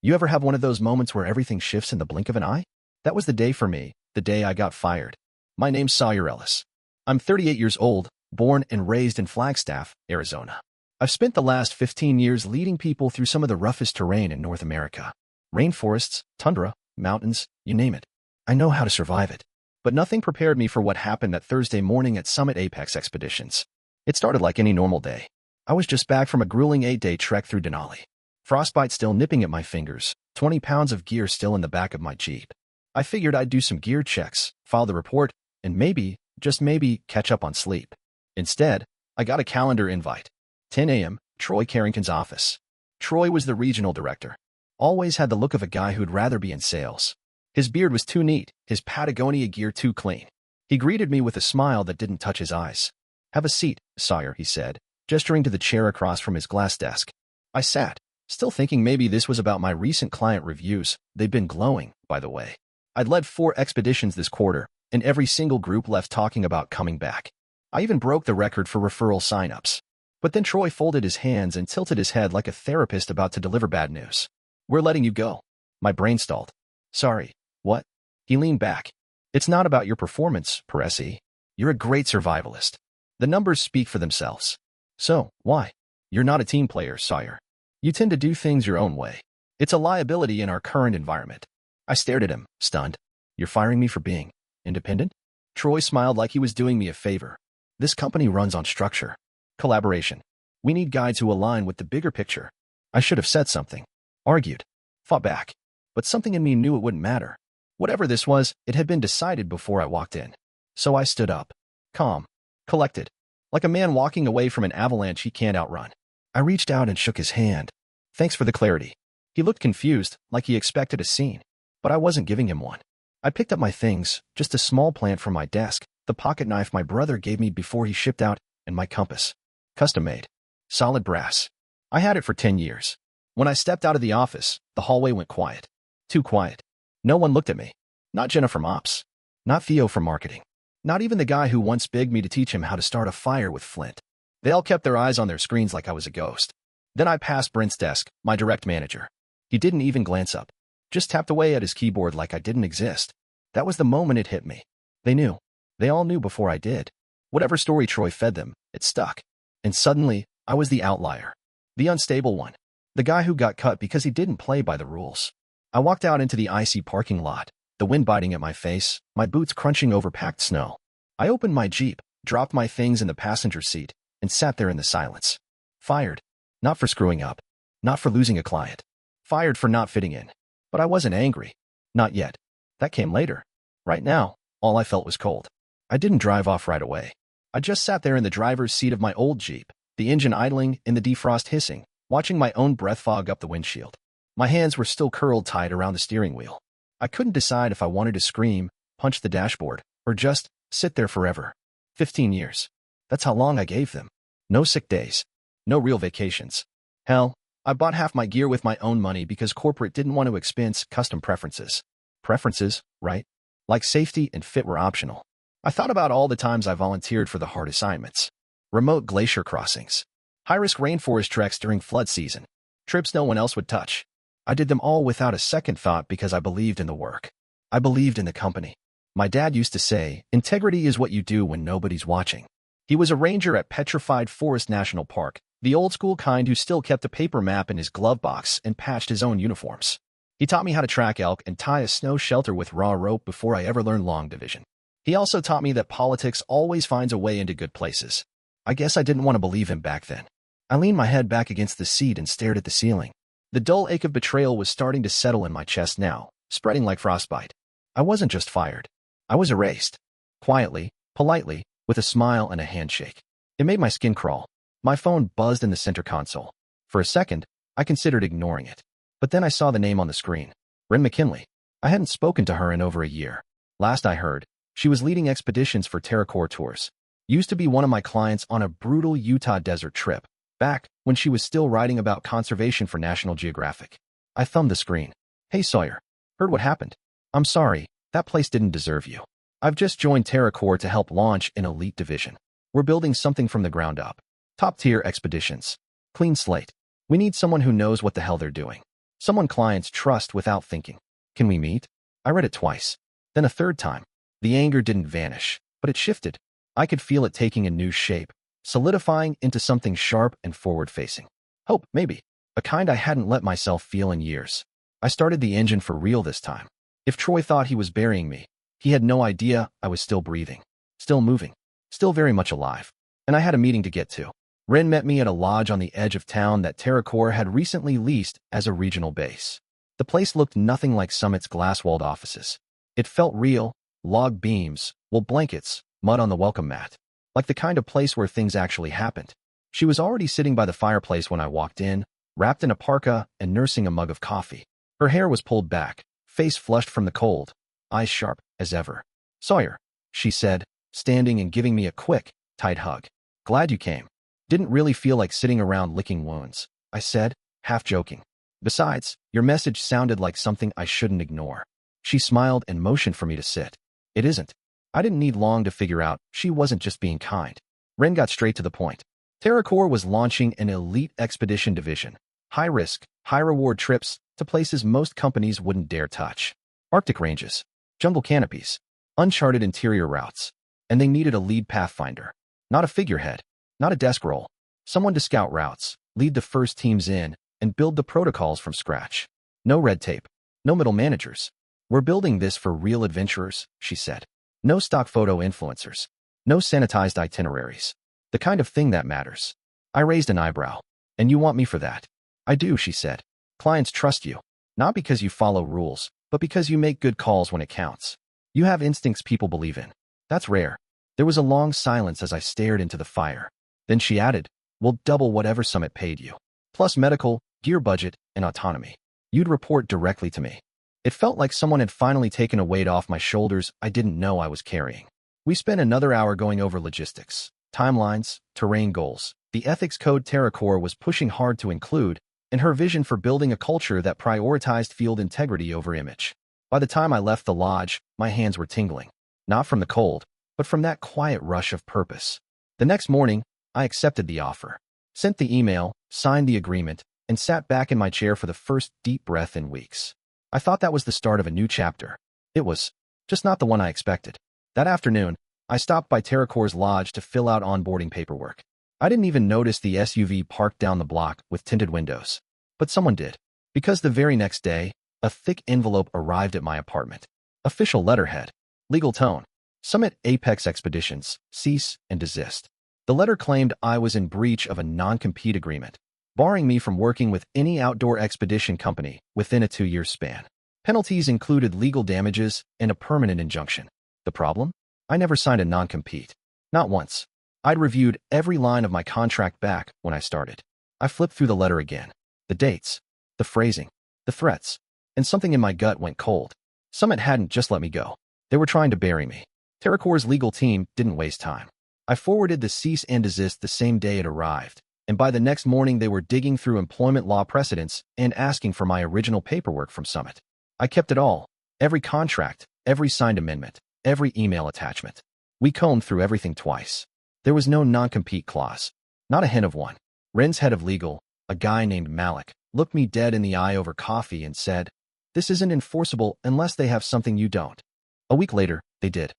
You ever have one of those moments where everything shifts in the blink of an eye? That was the day for me, the day I got fired. My name's Sawyer Ellis. I'm 38 years old, born and raised in Flagstaff, Arizona. I've spent the last 15 years leading people through some of the roughest terrain in North America. Rainforests, tundra, mountains, you name it. I know how to survive it. But nothing prepared me for what happened that Thursday morning at Summit Apex Expeditions. It started like any normal day. I was just back from a grueling 8-day trek through Denali. Frostbite still nipping at my fingers, 20 pounds of gear still in the back of my Jeep. I figured I'd do some gear checks, file the report, and maybe, just maybe, catch up on sleep. Instead, I got a calendar invite. 10 a.m., Troy Carrington's office. Troy was the regional director. Always had the look of a guy who'd rather be in sales. His beard was too neat, his Patagonia gear too clean. He greeted me with a smile that didn't touch his eyes. "Have a seat, Sawyer," he said, gesturing to the chair across from his glass desk. I sat, still thinking maybe this was about my recent client reviews. They'd been glowing, by the way. I'd led 4 expeditions this quarter, and every single group left talking about coming back. I even broke the record for referral signups. But then Troy folded his hands and tilted his head like a therapist about to deliver bad news. "We're letting you go." My brain stalled. "Sorry, what?" He leaned back. "It's not about your performance, Peresi. You're a great survivalist. The numbers speak for themselves. So, why? You're not a team player, Sawyer. You tend to do things your own way. It's a liability in our current environment." I stared at him, stunned. "You're firing me for being independent?" Troy smiled like he was doing me a favor. "This company runs on structure. Collaboration. We need guides who align with the bigger picture." I should have said something. Argued. Fought back. But something in me knew it wouldn't matter. Whatever this was, it had been decided before I walked in. So I stood up. Calm. Collected. Like a man walking away from an avalanche he can't outrun. I reached out and shook his hand. "Thanks for the clarity." He looked confused, like he expected a scene. But I wasn't giving him one. I picked up my things, just a small plant from my desk, the pocket knife my brother gave me before he shipped out, and my compass. Custom made. Solid brass. I had it for 10 years. When I stepped out of the office, the hallway went quiet. Too quiet. No one looked at me. Not Jenna from Ops. Not Theo from Marketing. Not even the guy who once begged me to teach him how to start a fire with flint. They all kept their eyes on their screens like I was a ghost. Then I passed Brent's desk, my direct manager. He didn't even glance up. Just tapped away at his keyboard like I didn't exist. That was the moment it hit me. They knew. They all knew before I did. Whatever story Troy fed them, it stuck. And suddenly, I was the outlier. The unstable one. The guy who got cut because he didn't play by the rules. I walked out into the icy parking lot, the wind biting at my face, my boots crunching over packed snow. I opened my Jeep, dropped my things in the passenger seat, and sat there in the silence. Fired. Not for screwing up. Not for losing a client. Fired for not fitting in. But I wasn't angry. Not yet. That came later. Right now, all I felt was cold. I didn't drive off right away. I just sat there in the driver's seat of my old Jeep, the engine idling and the defrost hissing, watching my own breath fog up the windshield. My hands were still curled tight around the steering wheel. I couldn't decide if I wanted to scream, punch the dashboard, or just sit there forever. 15 years. That's how long I gave them. No sick days. No real vacations. Hell, I bought half my gear with my own money because corporate didn't want to expense custom preferences. Preferences, right? Like safety and fit were optional. I thought about all the times I volunteered for the hard assignments. Remote glacier crossings. High-risk rainforest treks during flood season. Trips no one else would touch. I did them all without a second thought because I believed in the work. I believed in the company. My dad used to say, integrity is what you do when nobody's watching. He was a ranger at Petrified Forest National Park, the old-school kind who still kept a paper map in his glove box and patched his own uniforms. He taught me how to track elk and tie a snow shelter with raw rope before I ever learned long division. He also taught me that politics always finds a way into good places. I guess I didn't want to believe him back then. I leaned my head back against the seat and stared at the ceiling. The dull ache of betrayal was starting to settle in my chest now, spreading like frostbite. I wasn't just fired. I was erased. Quietly, politely, with a smile and a handshake. It made my skin crawl. My phone buzzed in the center console. For a second, I considered ignoring it. But then I saw the name on the screen. Ren McKinley. I hadn't spoken to her in over a year. Last I heard, she was leading expeditions for TerraCore Tours. Used to be one of my clients on a brutal Utah desert trip, back when she was still writing about conservation for National Geographic. I thumbed the screen. "Hey Sawyer, heard what happened? I'm sorry, that place didn't deserve you. I've just joined TerraCore to help launch an elite division. We're building something from the ground up. Top-tier expeditions. Clean slate. We need someone who knows what the hell they're doing. Someone clients trust without thinking. Can we meet? I read it twice. Then a third time. The anger didn't vanish, but it shifted. I could feel it taking a new shape, solidifying into something sharp and forward-facing. Hope, maybe. A kind I hadn't let myself feel in years. I started the engine for real this time. If Troy thought he was burying me, he had no idea I was still breathing, still moving, still very much alive. And I had a meeting to get to. Ren met me at a lodge on the edge of town that TerraCore had recently leased as a regional base. The place looked nothing like Summit's glass-walled offices. It felt real, log beams, wool blankets, mud on the welcome mat. Like the kind of place where things actually happened. She was already sitting by the fireplace when I walked in, wrapped in a parka and nursing a mug of coffee. Her hair was pulled back, face flushed from the cold, eyes sharp as ever. "Sawyer," she said, standing and giving me a quick, tight hug. "Glad you came. Didn't really feel like sitting around licking wounds," I said, half joking. "Besides, your message sounded like something I shouldn't ignore." She smiled and motioned for me to sit. "It isn't." I didn't need long to figure out she wasn't just being kind. Ren got straight to the point. TerraCore was launching an elite expedition division. High-risk, high-reward trips to places most companies wouldn't dare touch. Arctic ranges, jungle canopies, uncharted interior routes. And they needed a lead pathfinder. Not a figurehead, not a desk role. Someone to scout routes, lead the first teams in, and build the protocols from scratch. No red tape, no middle managers. "We're building this for real adventurers," she said. "No stock photo influencers. No sanitized itineraries. The kind of thing that matters." I raised an eyebrow. "And you want me for that?" "I do," she said. "Clients trust you. Not because you follow rules, but because you make good calls when it counts. You have instincts people believe in. That's rare." There was a long silence as I stared into the fire. Then she added, "We'll double whatever Summit paid you. Plus medical, gear budget, and autonomy. You'd report directly to me." It felt like someone had finally taken a weight off my shoulders I didn't know I was carrying. We spent another hour going over logistics, timelines, terrain goals, the ethics code TerraCore was pushing hard to include, and her vision for building a culture that prioritized field integrity over image. By the time I left the lodge, my hands were tingling. Not from the cold, but from that quiet rush of purpose. The next morning, I accepted the offer, sent the email, signed the agreement, and sat back in my chair for the first deep breath in weeks. I thought that was the start of a new chapter. It was, just not the one I expected. That afternoon, I stopped by TerraCore's lodge to fill out onboarding paperwork. I didn't even notice the SUV parked down the block with tinted windows. But someone did. Because the very next day, a thick envelope arrived at my apartment. Official letterhead. Legal tone. Summit Apex Expeditions, cease and desist. The letter claimed I was in breach of a non-compete agreement, barring me from working with any outdoor expedition company within a 2-year span. Penalties included legal damages and a permanent injunction. The problem? I never signed a non-compete. Not once. I'd reviewed every line of my contract back when I started. I flipped through the letter again. The dates, the phrasing, the threats, and something in my gut went cold. Summit hadn't just let me go. They were trying to bury me. TerraCore's legal team didn't waste time. I forwarded the cease and desist the same day it arrived, and by the next morning they were digging through employment law precedents and asking for my original paperwork from Summit. I kept it all. Every contract, every signed amendment, every email attachment. We combed through everything twice. There was no non-compete clause. Not a hint of one. Ren's head of legal, a guy named Malik, looked me dead in the eye over coffee and said, "This isn't enforceable unless they have something you don't." A week later, they did.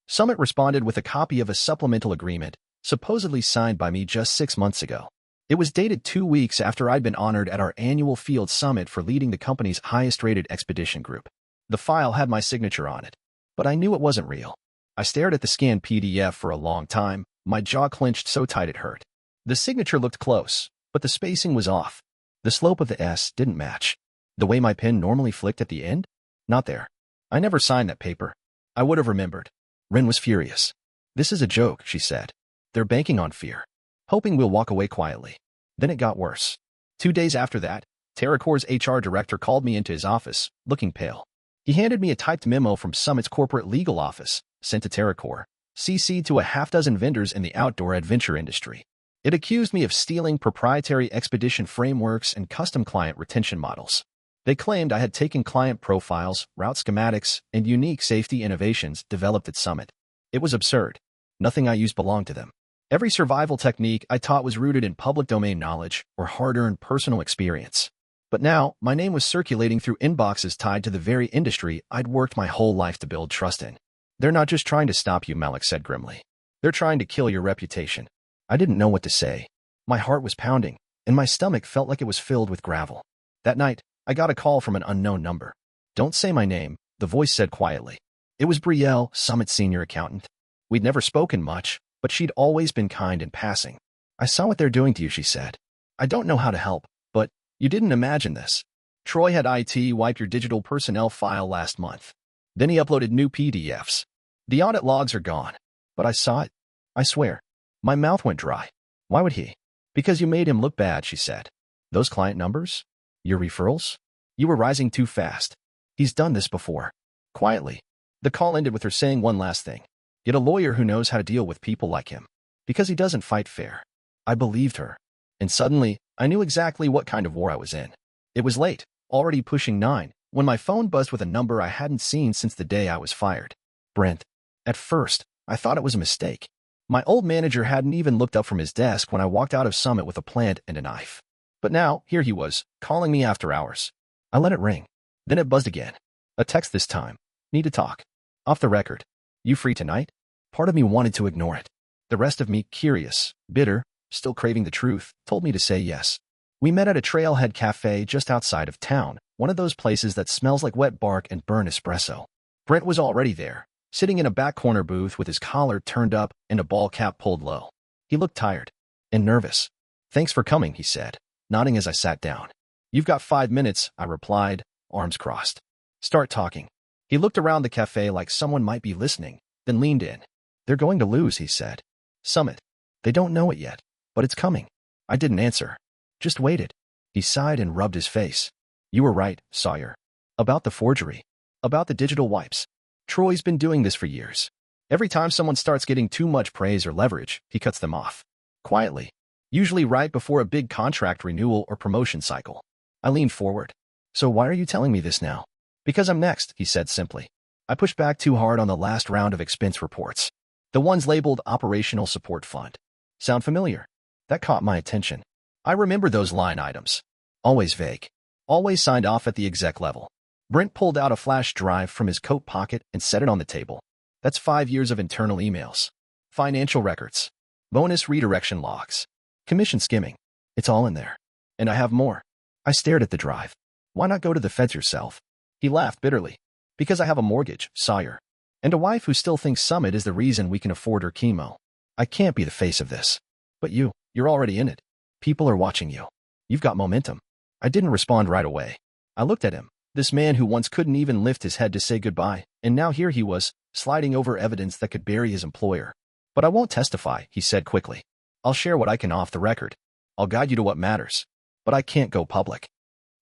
Summit responded with a copy of a supplemental agreement, supposedly signed by me just 6 months ago. It was dated 2 weeks after I'd been honored at our annual field summit for leading the company's highest-rated expedition group. The file had my signature on it, but I knew it wasn't real. I stared at the scanned PDF for a long time, my jaw clenched so tight it hurt. The signature looked close, but the spacing was off. The slope of the S didn't match. The way my pen normally flicked at the end? Not there. I never signed that paper. I would have remembered. Ren was furious. "This is a joke," she said. "They're banking on fear, hoping we'll walk away quietly." Then it got worse. 2 days after that, TerraCore's HR director called me into his office, looking pale. He handed me a typed memo from Summit's corporate legal office, sent to TerraCore, CC'd to a half-dozen vendors in the outdoor adventure industry. It accused me of stealing proprietary expedition frameworks and custom client retention models. They claimed I had taken client profiles, route schematics, and unique safety innovations developed at Summit. It was absurd. Nothing I used belonged to them. Every survival technique I taught was rooted in public domain knowledge or hard-earned personal experience. But now, my name was circulating through inboxes tied to the very industry I'd worked my whole life to build trust in. They're not just trying to stop you, Malik said grimly. They're trying to kill your reputation. I didn't know what to say. My heart was pounding, and my stomach felt like it was filled with gravel. That night, I got a call from an unknown number. Don't say my name, the voice said quietly. It was Brielle, Summit's senior accountant. We'd never spoken much, but she'd always been kind in passing. I saw what they're doing to you, she said. I don't know how to help, but you didn't imagine this. Troy had IT wipe your digital personnel file last month. Then he uploaded new PDFs. The audit logs are gone. But I saw it. I swear. My mouth went dry. Why would he? Because you made him look bad, she said. Those client numbers? Your referrals? You were rising too fast. He's done this before. Quietly. The call ended with her saying one last thing. Get a lawyer who knows how to deal with people like him. Because he doesn't fight fair. I believed her. And suddenly, I knew exactly what kind of war I was in. It was late, already pushing 9, when my phone buzzed with a number I hadn't seen since the day I was fired. Brent. At first, I thought it was a mistake. My old manager hadn't even looked up from his desk when I walked out of Summit with a plant and a knife. But now, here he was, calling me after hours. I let it ring. Then it buzzed again. A text this time. Need to talk. Off the record. You free tonight? Part of me wanted to ignore it. The rest of me, curious, bitter, still craving the truth, told me to say yes. We met at a Trailhead Cafe just outside of town, one of those places that smells like wet bark and burnt espresso. Brent was already there, sitting in a back corner booth with his collar turned up and a ball cap pulled low. He looked tired and nervous. Thanks for coming, he said, nodding as I sat down. You've got 5 minutes, I replied, arms crossed. Start talking. He looked around the cafe like someone might be listening, then leaned in. They're going to lose, he said. Summit. They don't know it yet, but it's coming. I didn't answer. Just waited. He sighed and rubbed his face. You were right, Sawyer. About the forgery. About the digital wipes. Troy's been doing this for years. Every time someone starts getting too much praise or leverage, he cuts them off. Quietly. Usually right before a big contract renewal or promotion cycle. I leaned forward. So why are you telling me this now? Because I'm next, he said simply. I pushed back too hard on the last round of expense reports. The ones labeled Operational Support Fund. Sound familiar? That caught my attention. I remember those line items. Always vague. Always signed off at the exec level. Brent pulled out a flash drive from his coat pocket and set it on the table. That's 5 years of internal emails. Financial records. Bonus redirection logs. Commission skimming. It's all in there. And I have more. I stared at the drive. Why not go to the feds yourself? He laughed bitterly. Because I have a mortgage, Sawyer. And a wife who still thinks Summit is the reason we can afford her chemo. I can't be the face of this. But you're already in it. People are watching you. You've got momentum. I didn't respond right away. I looked at him, this man who once couldn't even lift his head to say goodbye, and now here he was, sliding over evidence that could bury his employer. But I won't testify, he said quickly. I'll share what I can off the record. I'll guide you to what matters. But I can't go public.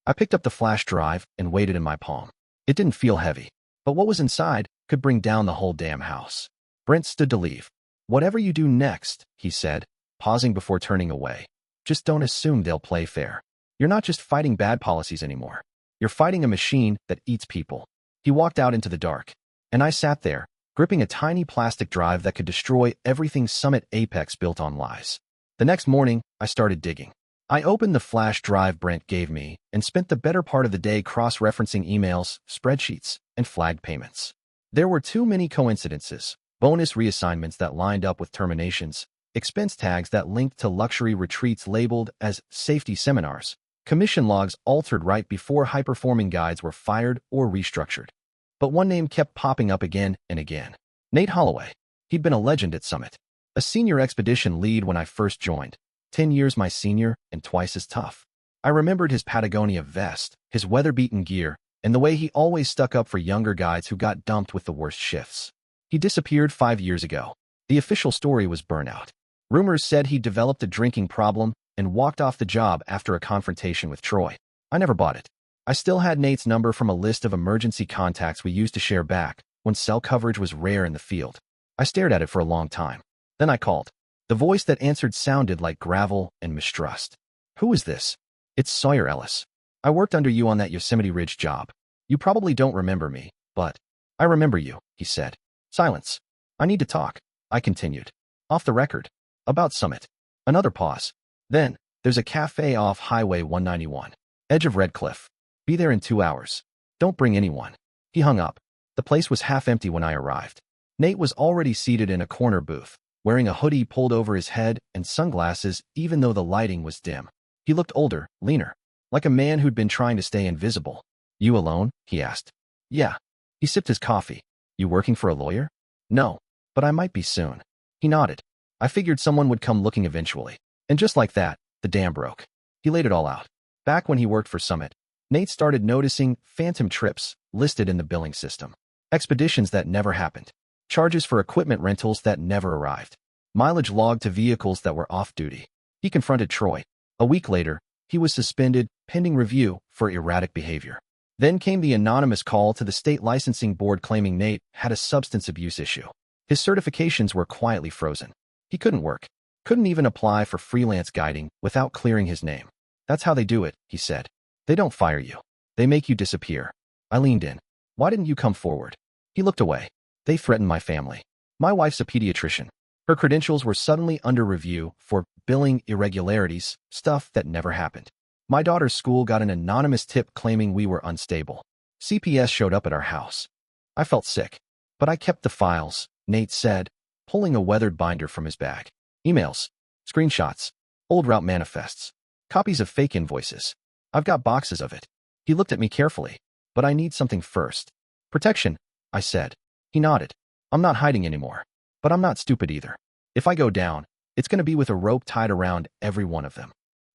I picked up the flash drive and weighed it in my palm. It didn't feel heavy, but what was inside could bring down the whole damn house. Brent stood to leave. Whatever you do next, he said, pausing before turning away. Just don't assume they'll play fair. You're not just fighting bad policies anymore. You're fighting a machine that eats people. He walked out into the dark, and I sat there, gripping a tiny plastic drive that could destroy everything Summit Apex built on lies. The next morning, I started digging. I opened the flash drive Brent gave me and spent the better part of the day cross-referencing emails, spreadsheets, and flagged payments. There were too many coincidences, bonus reassignments that lined up with terminations, expense tags that linked to luxury retreats labeled as safety seminars, commission logs altered right before high-performing guides were fired or restructured. But one name kept popping up again and again. Nate Holloway. He'd been a legend at Summit. A senior expedition lead when I first joined. 10 years my senior and twice as tough. I remembered his Patagonia vest, his weather-beaten gear, and the way he always stuck up for younger guides who got dumped with the worst shifts. He disappeared 5 years ago. The official story was burnout. Rumors said he developed a drinking problem and walked off the job after a confrontation with Troy. I never bought it. I still had Nate's number from a list of emergency contacts we used to share back when cell coverage was rare in the field. I stared at it for a long time. Then I called. The voice that answered sounded like gravel and mistrust. Who is this? It's Sawyer Ellis. I worked under you on that Yosemite Ridge job. You probably don't remember me, but I remember you, he said. Silence. I need to talk, I continued. Off the record. About Summit. Another pause. Then, there's a cafe off Highway 191. Edge of Red Cliff. Be there in 2 hours. Don't bring anyone. He hung up. The place was half empty when I arrived. Nate was already seated in a corner booth, wearing a hoodie pulled over his head and sunglasses even though the lighting was dim. He looked older, leaner, like a man who'd been trying to stay invisible. You alone? He asked. Yeah. He sipped his coffee. You working for a lawyer? No, but I might be soon. He nodded. I figured someone would come looking eventually. And just like that, the dam broke. He laid it all out. Back when he worked for Summit, Nate started noticing phantom trips listed in the billing system. Expeditions that never happened. Charges for equipment rentals that never arrived. Mileage logged to vehicles that were off-duty. He confronted Troy. A week later, he was suspended, pending review, for erratic behavior. Then came the anonymous call to the state licensing board claiming Nate had a substance abuse issue. His certifications were quietly frozen. He couldn't work. Couldn't even apply for freelance guiding without clearing his name. That's how they do it, he said. They don't fire you. They make you disappear. I leaned in. Why didn't you come forward? He looked away. They threatened my family. My wife's a pediatrician. Her credentials were suddenly under review for billing irregularities, stuff that never happened. My daughter's school got an anonymous tip claiming we were unstable. CPS showed up at our house. I felt sick. But I kept the files, Nate said, pulling a weathered binder from his bag. Emails, screenshots, old route manifests, copies of fake invoices. I've got boxes of it. He looked at me carefully. But I need something first. Protection, I said. He nodded. I'm not hiding anymore. But I'm not stupid either. If I go down, it's going to be with a rope tied around every one of them.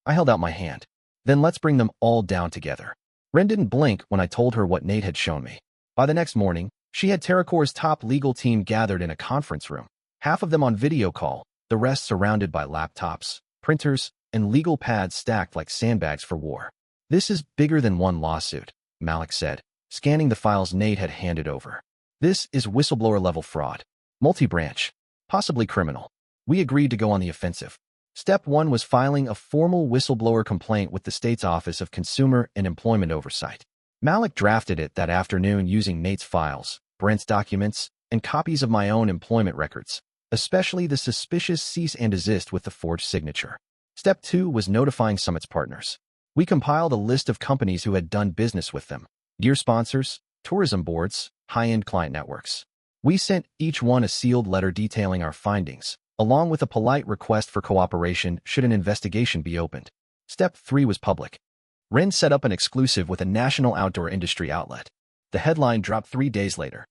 I held out my hand. Then let's bring them all down together. Ren didn't blink when I told her what Nate had shown me. By the next morning, she had TerraCore's top legal team gathered in a conference room. Half of them on video call, the rest surrounded by laptops, printers, and legal pads stacked like sandbags for war. This is bigger than one lawsuit, Malik said, scanning the files Nate had handed over. This is whistleblower-level fraud. Multi-branch. Possibly criminal. We agreed to go on the offensive. Step 1 was filing a formal whistleblower complaint with the state's Office of Consumer and Employment Oversight. Malik drafted it that afternoon using Nate's files, Brent's documents, and copies of my own employment records, especially the suspicious cease and desist with the forged signature. Step 2 was notifying Summit's partners. We compiled a list of companies who had done business with them, gear sponsors, tourism boards, high-end client networks. We sent each one a sealed letter detailing our findings, along with a polite request for cooperation should an investigation be opened. Step 3 was public. Ren set up an exclusive with a national outdoor industry outlet. The headline dropped 3 days later.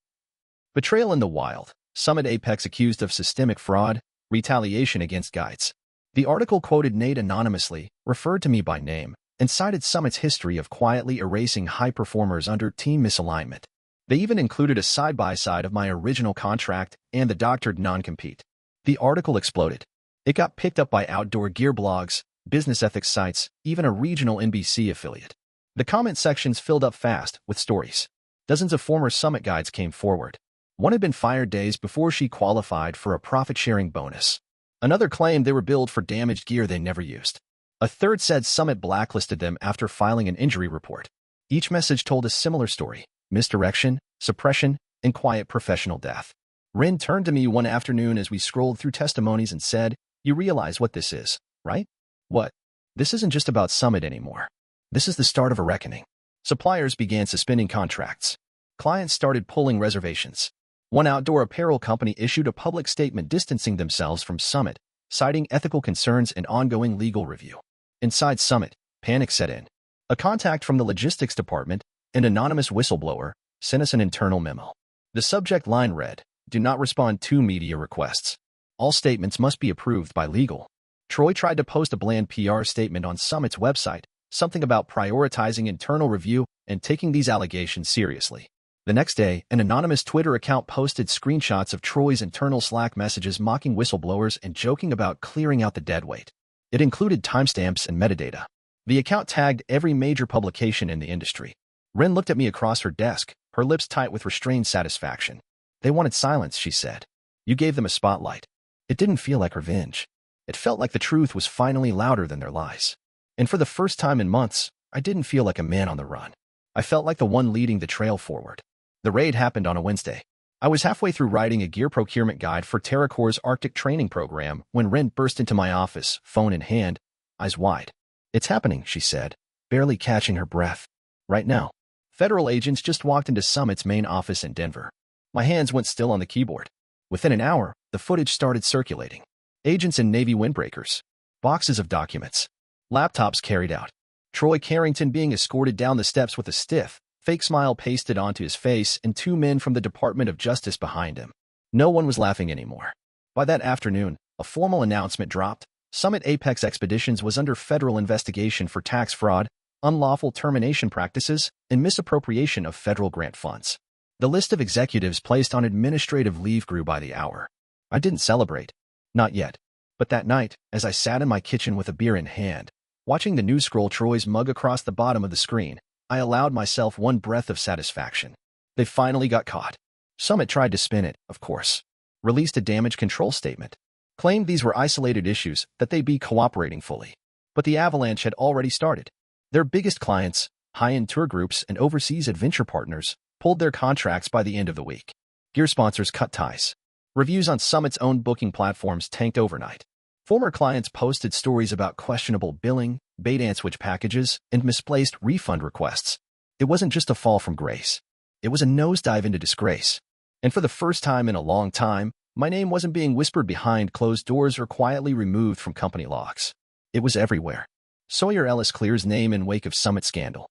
Betrayal in the wild. Summit Apex accused of systemic fraud, retaliation against guides. The article quoted Nate anonymously, referred to me by name, and cited Summit's history of quietly erasing high performers under team misalignment. They even included a side-by-side of my original contract and the doctored non-compete. The article exploded. It got picked up by outdoor gear blogs, business ethics sites, even a regional NBC affiliate. The comment sections filled up fast with stories. Dozens of former Summit guides came forward. One had been fired days before she qualified for a profit-sharing bonus. Another claimed they were billed for damaged gear they never used. A third said Summit blacklisted them after filing an injury report. Each message told a similar story: misdirection, suppression, and quiet professional death. Rin turned to me one afternoon as we scrolled through testimonies and said, "You realize what this is, right?" "What?" "This isn't just about Summit anymore. This is the start of a reckoning." Suppliers began suspending contracts. Clients started pulling reservations. One outdoor apparel company issued a public statement distancing themselves from Summit, citing ethical concerns and ongoing legal review. Inside Summit, panic set in. A contact from the logistics department, an anonymous whistleblower, sent us an internal memo. The subject line read, "Do not respond to media requests. All statements must be approved by legal." Troy tried to post a bland PR statement on Summit's website, something about prioritizing internal review and taking these allegations seriously. The next day, an anonymous Twitter account posted screenshots of Troy's internal Slack messages mocking whistleblowers and joking about clearing out the deadweight. It included timestamps and metadata. The account tagged every major publication in the industry. Ren looked at me across her desk, her lips tight with restrained satisfaction. "They wanted silence," she said. "You gave them a spotlight." It didn't feel like revenge. It felt like the truth was finally louder than their lies. And for the first time in months, I didn't feel like a man on the run. I felt like the one leading the trail forward. The raid happened on a Wednesday. I was halfway through writing a gear procurement guide for TerraCore's Arctic training program when Ren burst into my office, phone in hand, eyes wide. "It's happening," she said. barely catching her breath. Right now, federal agents just walked into Summit's main office in Denver. My hands went still on the keyboard. Within an hour, the footage started circulating. Agents in Navy windbreakers, boxes of documents, laptops carried out. Troy Carrington being escorted down the steps with a stiff, fake smile pasted onto his face and two men from the Department of Justice behind him. No one was laughing anymore. By that afternoon, a formal announcement dropped. Summit Apex Expeditions was under federal investigation for tax fraud, unlawful termination practices, and misappropriation of federal grant funds. The list of executives placed on administrative leave grew by the hour. I didn't celebrate. Not yet. But that night, as I sat in my kitchen with a beer in hand, watching the news scroll Troy's mug across the bottom of the screen, I allowed myself one breath of satisfaction. They finally got caught. Summit tried to spin it, of course. Released a damage control statement. Claimed these were isolated issues, that they'd be cooperating fully. But the avalanche had already started. Their biggest clients, high-end tour groups and overseas adventure partners, pulled their contracts by the end of the week. Gear sponsors cut ties. Reviews on Summit's own booking platforms tanked overnight. Former clients posted stories about questionable billing, bait-and-switch packages, and misplaced refund requests. It wasn't just a fall from grace. It was a nosedive into disgrace. And for the first time in a long time, my name wasn't being whispered behind closed doors or quietly removed from company logs. It was everywhere. Sawyer Ellis clears name in wake of Summit scandal.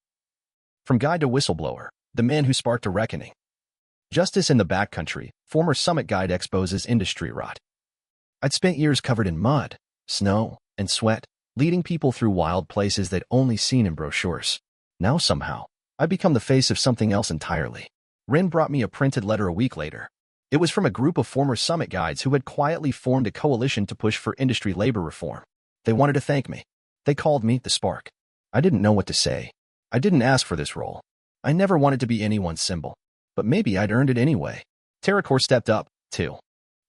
From guide to whistleblower, the man who sparked a reckoning. Justice in the backcountry, former Summit guide exposes industry rot. I'd spent years covered in mud, snow, and sweat, leading people through wild places they'd only seen in brochures. Now somehow, I'd become the face of something else entirely. Wren brought me a printed letter a week later. It was from a group of former Summit guides who had quietly formed a coalition to push for industry labor reform. They wanted to thank me. They called me the Spark. I didn't know what to say. I didn't ask for this role. I never wanted to be anyone's symbol. But maybe I'd earned it anyway. TerraCore stepped up, too.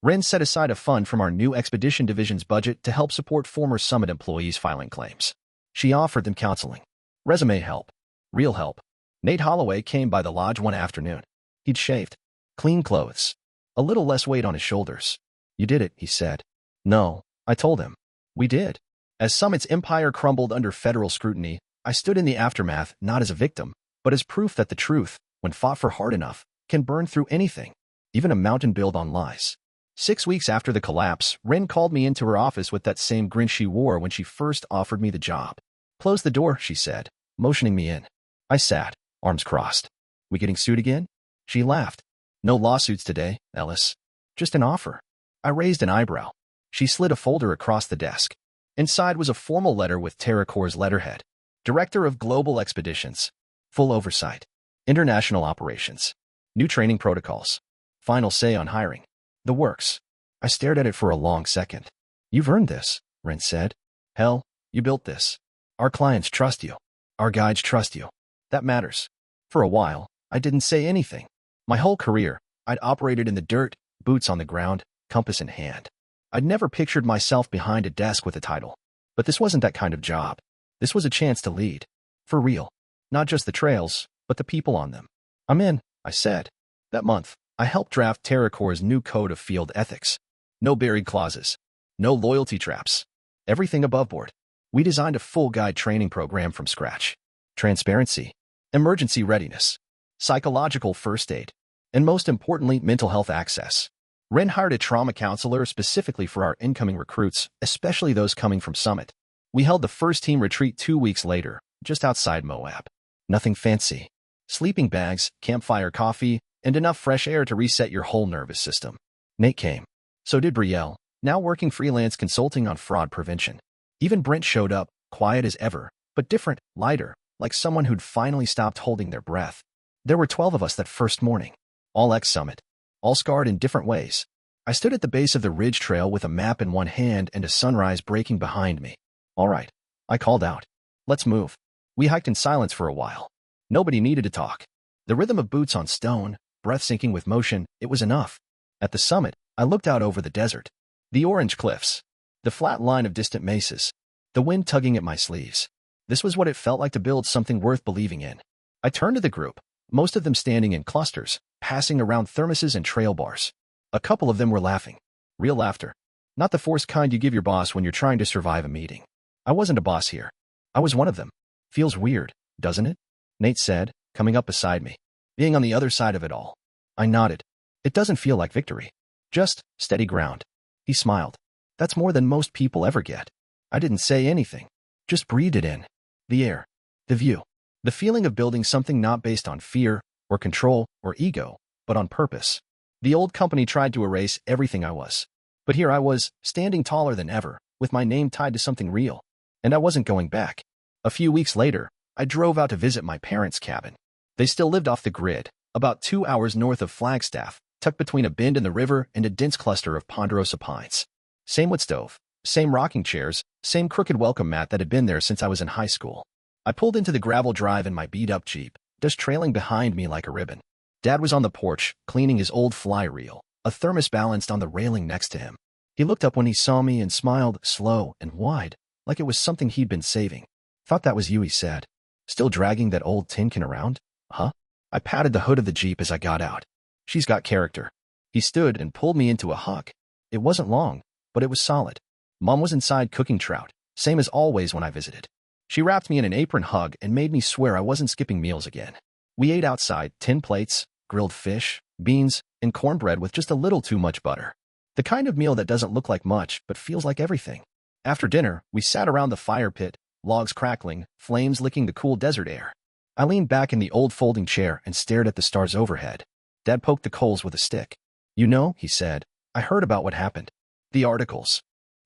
Wren set aside a fund from our new Expedition Division's budget to help support former Summit employees filing claims. She offered them counseling. Resume help. Real help. Nate Holloway came by the lodge one afternoon. He'd shaved. Clean clothes. A little less weight on his shoulders. You did it, he said. No, I told him. We did. As Summit's empire crumbled under federal scrutiny, I stood in the aftermath not as a victim, but as proof that the truth, when fought for hard enough, can burn through anything, even a mountain built on lies. 6 weeks after the collapse, Wren called me into her office with that same grin she wore when she first offered me the job. Close the door, she said, motioning me in. I sat, arms crossed. We getting sued again? She laughed. No lawsuits today, Ellis. Just an offer. I raised an eyebrow. She slid a folder across the desk. Inside was a formal letter with TerraCore's letterhead. Director of Global Expeditions. Full oversight. International operations. New training protocols. Final say on hiring. The works. I stared at it for a long second. You've earned this, Wren said. Hell, you built this. Our clients trust you. Our guides trust you. That matters. For a while, I didn't say anything. My whole career, I'd operated in the dirt, boots on the ground, compass in hand. I'd never pictured myself behind a desk with a title. But this wasn't that kind of job. This was a chance to lead. For real. Not just the trails, but the people on them. I'm in, I said. That month, I helped draft TerraCore's new code of field ethics. No buried clauses. No loyalty traps. Everything above board. We designed a full guide training program from scratch. Transparency. Emergency readiness. Psychological first aid. And most importantly, mental health access. Wren hired a trauma counselor specifically for our incoming recruits, especially those coming from Summit. We held the first team retreat 2 weeks later, just outside Moab. Nothing fancy. Sleeping bags, campfire coffee, and enough fresh air to reset your whole nervous system. Nate came. So did Brielle, now working freelance consulting on fraud prevention. Even Brent showed up, quiet as ever, but different, lighter, like someone who'd finally stopped holding their breath. There were 12 of us that first morning. All ex-Summit. All scarred in different ways. I stood at the base of the ridge trail with a map in one hand and a sunrise breaking behind me. All right. I called out. Let's move. We hiked in silence for a while. Nobody needed to talk. The rhythm of boots on stone, breath syncing with motion, it was enough. At the summit, I looked out over the desert. The orange cliffs. The flat line of distant mesas. The wind tugging at my sleeves. This was what it felt like to build something worth believing in. I turned to the group, most of them standing in clusters, passing around thermoses and trail bars. A couple of them were laughing. Real laughter. Not the forced kind you give your boss when you're trying to survive a meeting. I wasn't a boss here. I was one of them. Feels weird, doesn't it? Nate said, coming up beside me. Being on the other side of it all. I nodded. It doesn't feel like victory. Just steady ground. He smiled. That's more than most people ever get. I didn't say anything. Just breathed it in. The air. The view. The feeling of building something not based on fear, or control, or ego, but on purpose. The old company tried to erase everything I was. But here I was, standing taller than ever, with my name tied to something real. And I wasn't going back. A few weeks later, I drove out to visit my parents' cabin. They still lived off the grid, about 2 hours north of Flagstaff, tucked between a bend in the river and a dense cluster of ponderosa pines. Same wood stove, same rocking chairs, same crooked welcome mat that had been there since I was in high school. I pulled into the gravel drive in my beat-up Jeep, just trailing behind me like a ribbon. Dad was on the porch, cleaning his old fly reel, a thermos balanced on the railing next to him. He looked up when he saw me and smiled, slow and wide, like it was something he'd been saving. Thought that was you, he said. Still dragging that old tin can around? Huh? I patted the hood of the Jeep as I got out. She's got character. He stood and pulled me into a hug. It wasn't long, but it was solid. Mom was inside cooking trout, same as always when I visited. She wrapped me in an apron hug and made me swear I wasn't skipping meals again. We ate outside, tin plates, grilled fish, beans, and cornbread with just a little too much butter. The kind of meal that doesn't look like much, but feels like everything. After dinner, we sat around the fire pit, logs crackling, flames licking the cool desert air. I leaned back in the old folding chair and stared at the stars overhead. Dad poked the coals with a stick. You know, he said, I heard about what happened. The articles.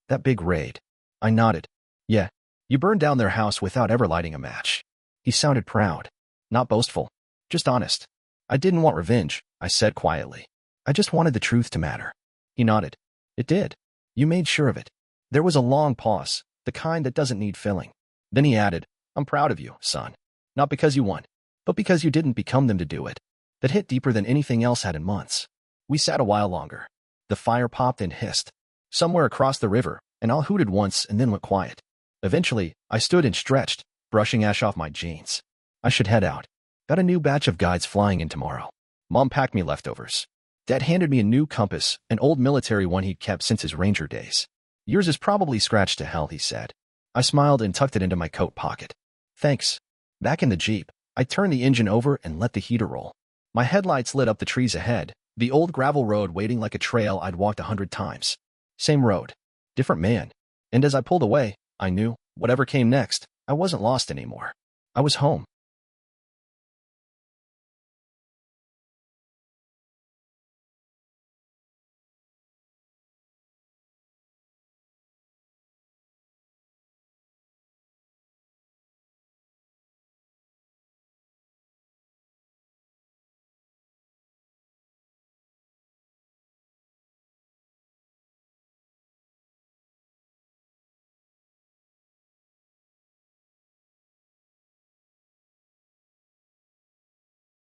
That big raid. I nodded. Yeah, you burned down their house without ever lighting a match. He sounded proud. Not boastful. Just honest. I didn't want revenge, I said quietly. I just wanted the truth to matter. He nodded. It did. You made sure of it. There was a long pause, the kind that doesn't need filling. Then he added, I'm proud of you, son. Not because you won, but because you didn't become them to do it. That hit deeper than anything else had in months. We sat a while longer. The fire popped and hissed. Somewhere across the river, an owl hooted once and then went quiet. Eventually, I stood and stretched, brushing ash off my jeans. I should head out. Got a new batch of guides flying in tomorrow. Mom packed me leftovers. Dad handed me a new compass, an old military one he'd kept since his ranger days. Yours is probably scratched to hell, he said. I smiled and tucked it into my coat pocket. Thanks. Back in the Jeep, I turned the engine over and let the heater roll. My headlights lit up the trees ahead, the old gravel road waiting like a trail I'd walked 100 times. Same road. Different man. And as I pulled away, I knew, whatever came next, I wasn't lost anymore. I was home.